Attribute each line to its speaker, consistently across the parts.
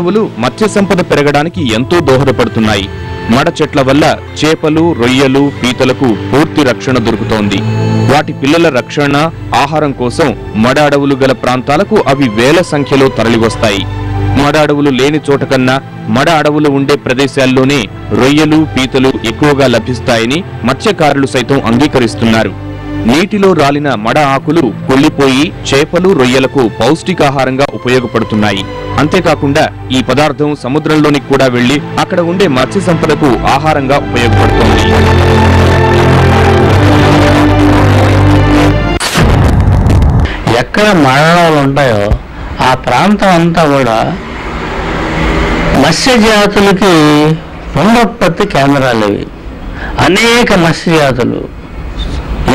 Speaker 1: అడవులు మత్స్య సంపద పెరగడానికి ఎంతో దోహదపడుతున్నాయి. మడ చెట్ల వల్ల చేపలు, రొయ్యలు, పీతలకు పూర్తి రక్షణ దొరుకుతోంది. వాటి పిల్లల రక్షణ, ఆహారం కోసం మడ అడవులు గల ప్రాంతాలకు అవి వేల సంఖ్యలో తరలివస్తాయి. మడ అడవులు లేని చోట కన్నా మడ అడవులు ఉండే ప్రదేశాల్లోనే రొయ్యలు, పీతలు ఎక్కువగా లభిస్తాయని మత్స్యకారులు సైతం అంగీకరిస్తున్నారు. నీటిలో రాలిన మడ ఆకులు కుళ్ళిపోయి చేపలు, రొయ్యలకు పౌష్టికాహారంగా ఉపయోగపడుతున్నాయి. అంతేకాకుండా ఈ పదార్థం సముద్రంలోనికి కూడా వెళ్లి అక్కడ ఉండే మత్స్య సంపదకు ఆహారంగా ఉపయోగపడుతోంది.
Speaker 2: ఎక్కడ మరణాలు ఉంటాయో ఆ ప్రాంతం అంతా కూడా మత్స్య జాతులకి పునరుత్పత్తి కేంద్రాలు ఇవి. అనేక మత్స్య జాతులు,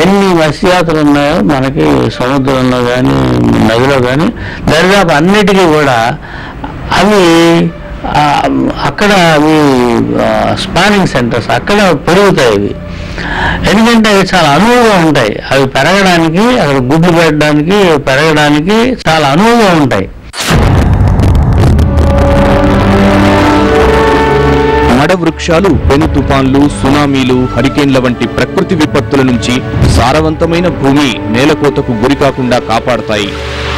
Speaker 2: ఎన్ని మత్స్య జాతులు ఉన్నాయో మనకి సముద్రంలో కానీ నదిలో కానీ దరిదాపు అన్నిటికీ కూడా అవి అక్కడ అవి స్పానింగ్ సెంటర్స్, అక్కడ పెరుగుతాయి ఇవి. ఎందుకంటే అవి చాలా అనువుగా ఉంటాయి. అవి పెరగడానికి, అక్కడ గుడ్లు పెట్టడానికి, పెరగడానికి చాలా అనువుగా ఉంటాయి.
Speaker 1: మడ వృక్షాలు పెను తుఫాన్లు, సునామీలు, హరికేన్ల వంటి ప్రకృతి విపత్తుల నుంచి సారవంతమైన భూమి నేలకోతకు గురికాకుండా కాపాడతాయి.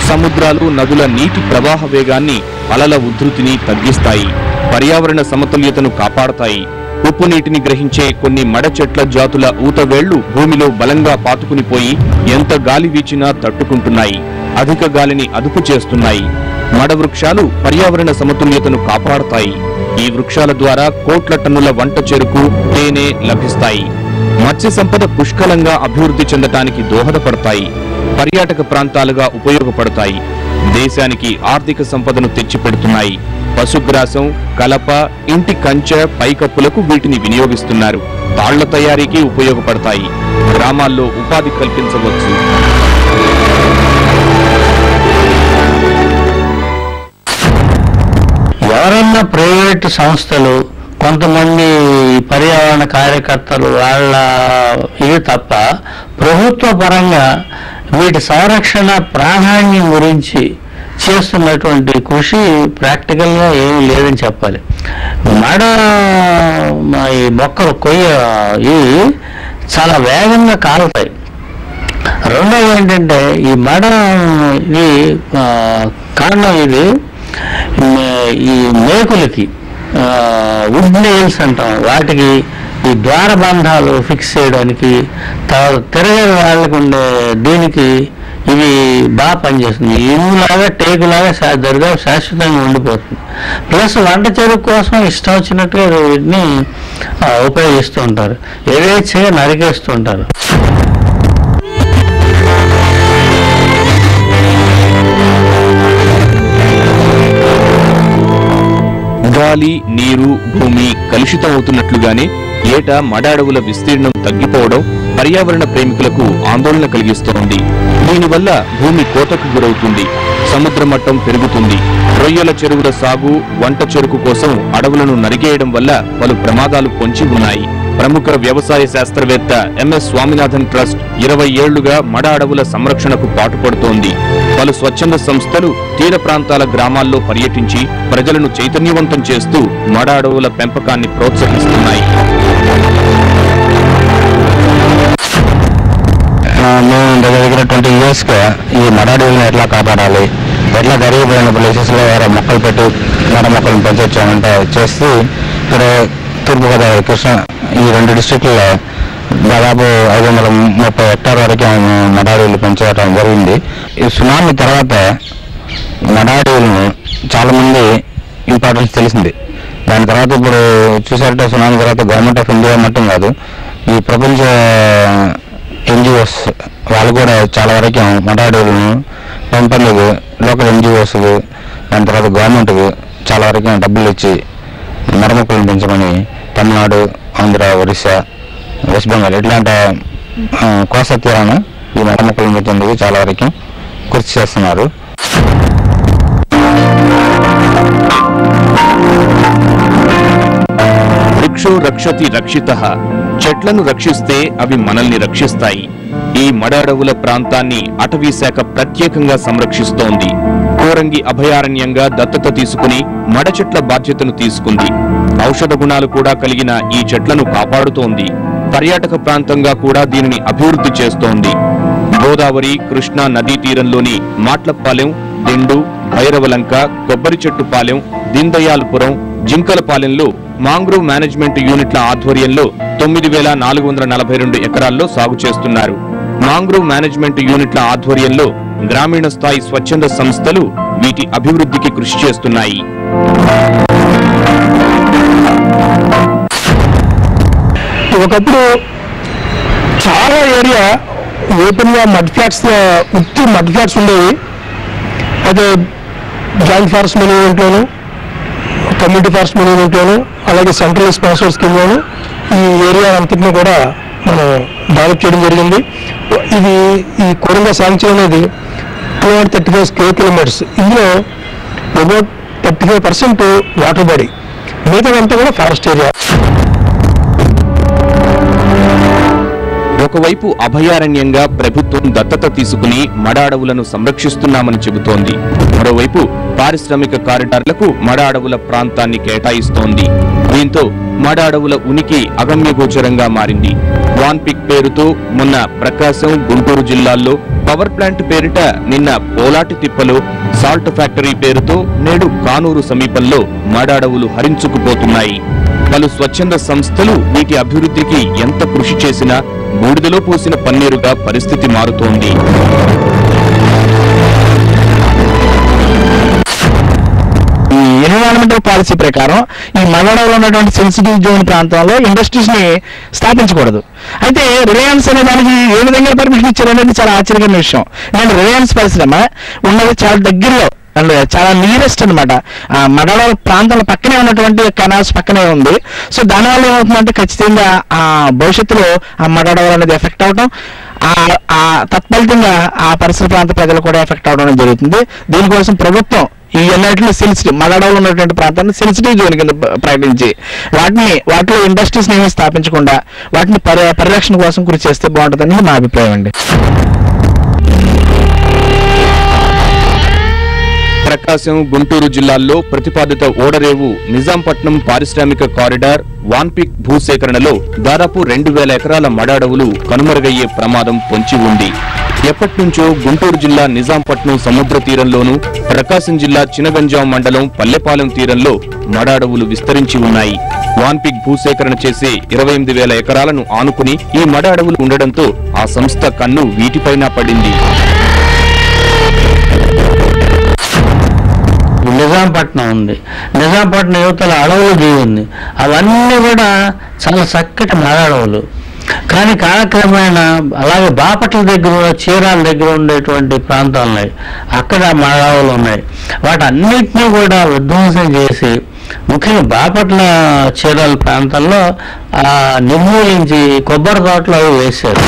Speaker 1: సముద్రాలు, నదుల నీటి ప్రవాహ వేగాన్ని, అలల ఉధృతిని తగ్గిస్తాయి. పర్యావరణ సమతుల్యతను కాపాడతాయి. ఉప్పు నీటిని గ్రహించే కొన్ని మడ చెట్ల జాతుల ఊతవేళ్లు భూమిలో బలంగా పాతుకునిపోయి ఎంత గాలి వీచినా తట్టుకుంటున్నాయి. అధిక గాలిని అదుపు చేస్తున్నాయి. మడ వృక్షాలు పర్యావరణ సమతుల్యతను కాపాడతాయి. ఈ వృక్షాల ద్వారా కోట్ల టన్నుల వంట చెరుకు, తేనె లభిస్తాయి. మత్స్య సంపద పుష్కలంగా అభివృద్ధి చెందటానికి దోహదపడతాయి. పర్యాటక ప్రాంతాలుగా ఉపయోగపడతాయి. దేశానికి ఆర్థిక సంపదను తెచ్చిపెడుతున్నాయి. పశుగ్రాసం, కలప, ఇంటి కంచె, పైకప్పులకు వీటిని వినియోగిస్తున్నారు. తాళ్ల తయారీకి ఉపయోగపడతాయి. గ్రామాల్లో ఉపాధి కల్పించవచ్చు.
Speaker 2: ఎవరన్నా ప్రైవేటు సంస్థలు, కొంతమంది పర్యావరణ కార్యకర్తలు వాళ్ళ ఇది తప్ప ప్రభుత్వ పరంగా వీటి సంరక్షణ ప్రాధాన్యం గురించి చేస్తున్నటువంటి కృషి ప్రాక్టికల్గా ఏమీ లేదని చెప్పాలి. ఈ మొక్కలు ఇవి చాలా వేగంగా కాలుతాయి. రెండవది ఏంటంటే ఈ ఇది కారణం ఇది ఈ మేకులకి వుడ్ నెయిల్స్ అంటాం, వాటికి ఈ ద్వారబంధాలు ఫిక్స్ చేయడానికి, తిరగని వాళ్ళకు ఉండే దీనికి ఇవి బాగా పనిచేస్తుంది. ఇనులాగా, టేకులాగా దరిదాపు శాశ్వతంగా ఉండిపోతుంది. ప్లస్ వంట చెరుకు కోసం ఇష్టం వచ్చినట్టుగా వీటిని ఉపయోగిస్తూ ఉంటారు. ఏవేచ్ఛగా నరికేస్తూ ఉంటారు.
Speaker 1: గాలి, నీరు, భూమి కలుషితం అవుతున్నట్లుగానే ఏటా మడ అడవుల విస్తీర్ణం తగ్గిపోవడం పర్యావరణ ప్రేమికులకు ఆందోళన కలిగిస్తోంది. దీనివల్ల భూమి కోతకు గురవుతుంది. సముద్ర మట్టం పెరుగుతుంది. రొయ్యల చెరువుల సాగు, వంట చెరుకు కోసం అడవులను నరికేయడం వల్ల పలు ప్రమాదాలు పొంచి ఉన్నాయి. ప్రముఖ వ్యవసాయ శాస్త్రవేత్త ఎంఎస్ స్వామినాథన్ ట్రస్ట్ 20 ఏళ్లుగా మడ అడవుల సంరక్షణకు పాటుపడుతోంది. పలు స్వచ్ఛంద సంస్థలు తీర ప్రాంతాల గ్రామాల్లో పర్యటించి ప్రజలను చైతన్యవంతం చేస్తూ మడ అడవుల పెంపకాన్ని ప్రోత్సహిస్తున్నాయి.
Speaker 2: మేము దగ్గర 20 yearsగా ఈ మడ అడవులను ఎట్లా కాపాడాలి, ఎట్లా గరిగిపోయిన ప్లేసెస్లో మొక్కలు పెట్టి మడ మొక్కలను పెంచొచ్చామంటే చేసి ఇక్కడ తూర్పుగోదావరి, కృష్ణ ఈ 2 డిస్ట్రిక్ట్లలో దాదాపు 530 హెక్టార్ వరకు మడ అడవులు పెంచడం జరిగింది. ఈ సునామీ తర్వాత మడ అడవులను చాలామంది ఇంపార్టెన్స్ తెలిసింది. దాని తర్వాత ఇప్పుడు చూసారంటే సునామీ తర్వాత గవర్నమెంట్ ఆఫ్ ఇండియా మట్టం కాదు, ఈ ప్రపంచ ఎన్జిఓస్ వాళ్ళు కూడా చాలా వరకు మడ అడవులను పెంపందుకు లోకల్ ఎన్జిఓస్కు, దాని తర్వాత గవర్నమెంట్కు చాలా వరకు డబ్బులు ఇచ్చి మడ మొక్కలను పెంచమని తమిళనాడు, ఆంధ్ర, ఒరిస్సా, వెస్ట్ బెంగాల్ ఇట్లాంటి కోస్తా తీరాన ఈ మడ మొక్కలను పెంచేందుకు చాలా వరకు కృషి చేస్తున్నారు.
Speaker 1: వృక్షో రక్షతి రక్షితః. చెట్లను రక్షిస్తే అవి మనల్ని రక్షిస్తాయి. ఈ మడ అడవుల ప్రాంతాన్ని అటవీ శాఖ ప్రత్యేకంగా సంరక్షిస్తోంది. కోరంగి అభయారణ్యంగా దత్తత తీసుకుని మడ చెట్ల బాధ్యతను తీసుకుంది. ఔషధ గుణాలు కూడా కలిగిన ఈ చెట్లను కాపాడుతోంది. పర్యాటక ప్రాంతంగా కూడా దీనిని అభివృద్ధి చేస్తోంది. గోదావరి, కృష్ణా నదీ తీరంలోని మాట్లపాలెం, దిండు, భైరవలంక, కొబ్బరి చెట్టుపాలెం, దీన్దయాల్పురం, జింకలపాలెంలో మాంగ్రోవ్ మేనేజ్మెంట్ యూనిట్ల ఆధ్వర్యంలో 9,442 ఎకరాల్లో సాగు చేస్తున్నారు. మాంగ్రోవ్ మేనేజ్మెంట్ యూనిట్ల ఆధ్వర్యంలో గ్రామీణ స్థాయి స్వచ్ఛంద సంస్థలు వీటి అభివృద్ధికి కృషి చేస్తున్నాయి.
Speaker 3: ఒకప్పుడు చాలా ఏరియా ఓపెన్ గా మడ్ ఫ్లాట్స్ ఉండేవి. అయితే జాయింట్ ఫారెస్ట్ మేనేజ్మెంట్లోను, కమ్యూనిటీ ఫారెస్ట్ మేనేజ్మెంట్లోను, అలాగే సెంట్రల్ స్పాన్సర్ స్కీమ్లోను ఈ ఏరియా అంతటిని కూడా మనం డెవలప్ చేయడం జరిగింది. ఈ కోరంగా సాంక్షన్ అనేది 235 స్క్వేర్ కిలోమీటర్స్. ఇందులో అబౌట్ 35% వాటర్ బాడీ, మిగతాదంతా కూడా ఫారెస్ట్ ఏరియా.
Speaker 1: ఒకవైపు అభయారణ్యంగా ప్రభుత్వం దత్తత తీసుకుని మడ అడవులను సంరక్షిస్తున్నామని చెబుతోంది. మరోవైపు పారిశ్రామిక కారిడార్లకు మడ అడవుల ప్రాంతాన్ని కేటాయిస్తోంది. దీంతో మడ అడవుల ఉనికి అగమ్యగోచరంగా మారింది. వాన్పిక్ పేరుతో మొన్న ప్రకాశం, గుంటూరు జిల్లాల్లో, పవర్ ప్లాంట్ పేరిట నిన్న పోలాటి తిప్పలో, సాల్ట్ ఫ్యాక్టరీ పేరుతో నేడు కానూరు సమీపంలో మడ అడవులు హరించుకుపోతున్నాయి. పలు స్వచ్ఛంద సంస్థలు వీటి అభివృద్ధికి ఎంత కృషి చేసినా బూడిదలో పోసిన పన్నీరుగా పరిస్థితి మారుతోంది.
Speaker 3: ఈ ఎన్విరాన్మెంటల్ పాలసీ ప్రకారం ఈ మగడలో ఉన్నటువంటి సెన్సిటివ్ జోన్ ప్రాంతంలో ఇండస్ట్రీస్ ని స్థాపించకూడదు. అయితే రిలయన్స్ అనే దానికి ఏ విధంగా పర్మిషన్ ఇచ్చారనేది చాలా ఆశ్చర్యకరమైన విషయం. ఎందుకంటే రిలయన్స్ పరిశ్రమ ఉన్నది చాలా దగ్గరలో, చాలా నియరెస్ట్ అనమాట. మగడ ప్రాంతాల పక్కనే ఉన్నటువంటి కెనాల్స్ పక్కనే ఉంది. సో దానివల్ల ఏమవుతుందంటే ఖచ్చితంగా ఆ భవిష్యత్తులో ఆ మగడవలు అనేది ఎఫెక్ట్ అవడం, తత్ఫలితంగా ఆ పరిసర ప్రాంత ప్రజలు కూడా ఎఫెక్ట్ అవడం జరుగుతుంది. దీనికోసం ప్రభుత్వం ఈ అన్నిటిలో సెన్సిటివ్ మగడవలు ఉన్నటువంటి ప్రాంతాన్ని సెన్సిటివ్ జోన్ కింద ప్రకటించి వాటిలో ఇండస్ట్రీస్ ఏమీ స్థాపించకుండా వాటిని పరిరక్షణ కోసం కృషి చేస్తే బాగుంటుందని నా అభిప్రాయం అండి.
Speaker 1: ప్రకాశం, గుంటూరు జిల్లాల్లో ప్రతిపాదిత ఓడరేవు నిజాంపట్నం పారిశ్రామిక కారిడార్ వాన్పిక్ భూసేకరణలో దాదాపు 2,000 ఎకరాల మడ అడవులు కనుమరుగయ్యే ప్రమాదం పొంచి ఉంది. ఎప్పటినుంచో గుంటూరు జిల్లా నిజాంపట్నం సముద్ర తీరంలోనూ, ప్రకాశం జిల్లా చినగంజాం మండలం పల్లెపాలెం తీరంలో మడ అడవులు విస్తరించి ఉన్నాయి. వాన్పిక్ భూసేకరణ చేసే 28,000 ఎకరాలను ఆనుకుని ఈ మడ అడవులు ఉండడంతో ఆ సంస్థ కన్ను వీటిపైన పడింది.
Speaker 4: నిజాంపట్నం ఉంది, నిజాంపట్నం యువతల అడవులు దిగి ఉంది. అవన్నీ కూడా చాలా చక్కటి మడ అడవులు. కానీ కాలక్రమేణా అలాగే బాపట్ల దగ్గర, చీరాల దగ్గర ఉండేటువంటి ప్రాంతాలు ఉన్నాయి, అక్కడ మడ అడవులు ఉన్నాయి. వాటన్నిటినీ కూడా విధ్వంసం చేసి ముఖ్యంగా బాపట్ల, చీరాల ప్రాంతాల్లో నిర్మూలించి కొబ్బరి తోటలు అవి వేశారు.